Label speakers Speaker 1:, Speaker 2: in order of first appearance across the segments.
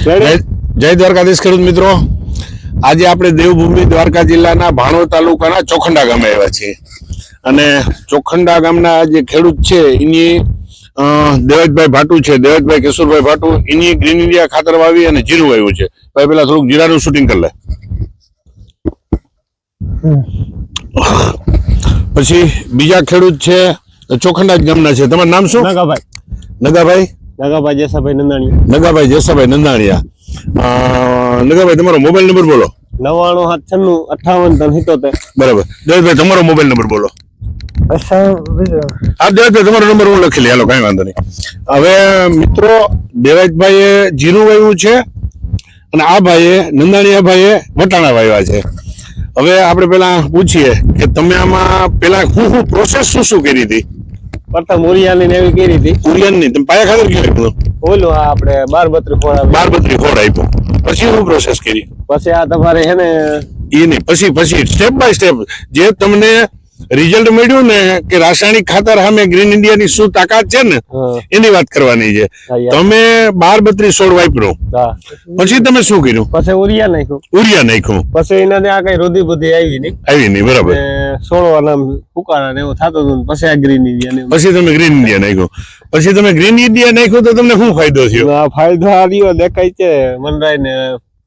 Speaker 1: જય દ્વારકાધીશ ખેડૂત મિત્રો, આજે આપણે દેવભૂમિ દ્વારકા જિલ્લાના ભાણોદ તાલુકાના ચોખંડા ગામે આવ્યા છીએ અને ચોખંડા ગામના જે ખેડૂત છે એની દેવજભાઈ ભાટુ છે, દેવજભાઈ કેશુરભાઈ ભાટુ, એની ગ્રીન ઇન્ડિયા ખાતર વાવી અને જીરું વાવ્યું છે. ભાઈ પેલા થોડુંક જીરાનું શૂટિંગ કરી લે, પછી બીજા ખેડૂત છે ચોખંડા ગામના છે. તમારું નામ શું?
Speaker 2: નગાભાઈ.
Speaker 1: નગાભાઈ
Speaker 2: જેસાભાઈ નંદાણીયા.
Speaker 1: નગાભાઈ જેસાભાઈ નંદાણીયા. નગાભાઈ તમારો મોબાઈલ નંબર બોલો.
Speaker 2: 99 58
Speaker 1: બરાબર. દેવભાઈ તમારો મોબાઈલ નંબર બોલો. હા દેવભાઈ તમારો નંબર હું લખી લે, હાલો કઈ વાંધો નહીં. હવે મિત્રો દેવભાઈએ જીરું વાવ્યું છે અને આ ભાઈએ નંદાણીયા ભાઈએ વટાણા વાવ્યા છે. હવે આપણે પેલા પૂછીએ કે તમે આમાં પેલા શું પ્રોસેસ શું કરી હતી?
Speaker 2: પ્રથમ ઉરિયાની ને એવી કરી હતી.
Speaker 1: ઉરિયાની તમે પાયા ખાતર કેવું આપ્યું?
Speaker 2: ઓલું આપણે 12-32 ખોળ આપ્યું.
Speaker 1: 12-32 ખોળ આપ્યું. પછી શું પ્રોસેસ કરી?
Speaker 2: પછી આ તમારે હે ને
Speaker 1: એ નહીં, પછી સ્ટેપ બાય સ્ટેપ જે તમને રિઝલ્ટ મળ્યું ને કે રાસાયણિક ખાતર સામે ગ્રીન ઇન્ડિયાની શું તાકાત છે ને એની વાત કરવાની છે. તમે 12-32 છોડ વાપરો, પછી તમે શું કર્યું?
Speaker 2: પછી ઉરિયા નાખ્યું. પછી એના આ કઈ રોધી બુધી આવી નહીં.
Speaker 1: બરાબર.
Speaker 2: છોડવાના ફૂકાણા ને એવું થતું હતું. પછી આ ગ્રીન ઇન્ડિયા
Speaker 1: પછી તમે ગ્રીન ઇન્ડિયા નાખ્યું. પછી તમે ગ્રીન ઇન્ડિયા નાખ્યું તો તમને શું ફાયદો થયો?
Speaker 2: ફાયદો આ રહ્યો દેખાય છે, મનરાય ને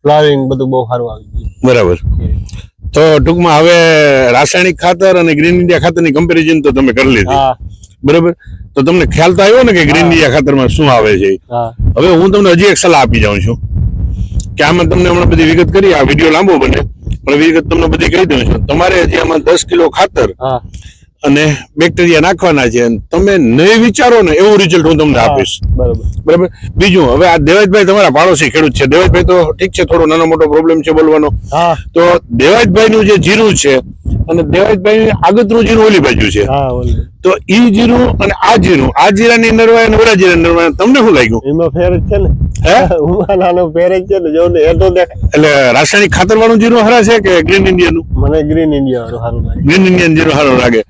Speaker 2: ફ્લાવરિંગ બધું બહુ સારું આવી ગયું.
Speaker 1: બરાબર. તો ટૂંકમાં હવે રાસાયણિક ખાતર અને ગ્રીન ઇન્ડિયા ખાતરની કમ્પેરિઝન તો તમે કરી લીધી, બરાબર? તો તમને ખ્યાલ તો આવ્યો ને કે ગ્રીન ઇન્ડિયા ખાતરમાં શું આવે છે. હવે હું તમને હજી એક સલાહ આપી જાઉં છું કે આમાં તમને હમણાં બધી વિગત કરી, આ વિડીયો લાંબો બને પણ વિગત તમને બધી કહી દઉં છું. તમારે હજી આમાં 10 કિલો ખાતર અને બેક્ટેરિયા નાખવાના છે. તમે નહીં વિચારો ને એવું રિઝલ્ટ હું તમને આપીશ, બરાબર? બીજું, હવે આ દેવજભાઈ તમારા પાડોશી ખેડૂત છે. દેવજભાઈ તો ઠીક છે, થોડો નાનો મોટો પ્રોબ્લેમ છે બોલવાનો. તો દેવજભાઈ નું જે જીરું છે અને દેવજભાઈ આગતરું જીરું ઓલી બાજુ છે, તો ઈ જીરું અને આ જીરાની નરવાય અને ઓલા જીરાની નરવાય તમને શું લાગ્યું?
Speaker 2: એમાં ફેર જ છે ને. નાનો ફેર જ છે ને, જો ને એટલો દેખાય.
Speaker 1: એટલે રાસાયણિક ખાતર વાળું જીરું હરા છે કે ગ્રીન ઇન્ડિયા નું?
Speaker 2: મને ગ્રીન ઇન્ડિયા સારું લાગે.
Speaker 1: ગ્રીન ઇન્ડિયન જીરું સારું લાગે.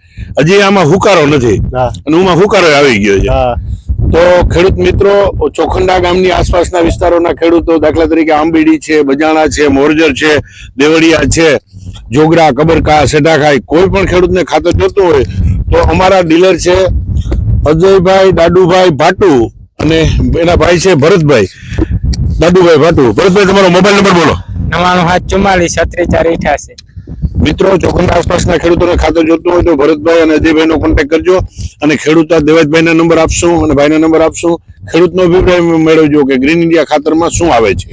Speaker 1: હજી આમાં હુકારો નથી અને ઉમાં હુકારો આવી ગયો છે. તો ખેડૂત મિત્રો, ચોખંડા ગામની આસપાસના વિસ્તારોના ખેડૂતો, દાખલા તરીકે આંબીડી છે, બજાણા છે, મોરજર છે, દેવળિયા છે, જોગરા, કબરકા, સેઢાખાઈ, કોઈ પણ ખેડૂતને ખાતર જોતું હોય તો અમારા ડીલર છે અજયભાઈ દાદુભાઈ ભાટુ અને એના ભાઈ છે ભરતભાઈ દાદુભાઈ ભાટુ. ભરતભાઈ તમારો મોબાઈલ નંબર બોલો.
Speaker 3: 9744
Speaker 1: મિત્રો, ચોખંડા આસપાસના ખેડૂતોને ખાતર જોતું હોય તો ભરતભાઈ અને અજયભાઈ નો કોન્ટેક્ટ કરજો અને ખેડૂત દેવજભાઈ ના નંબર આપશું અને ભાઈના નંબર આપશું. ખેડૂતનો અભિપ્રાય મેળવજો કે ગ્રીન ઇન્ડિયા ખાતરમાં શું આવે છે.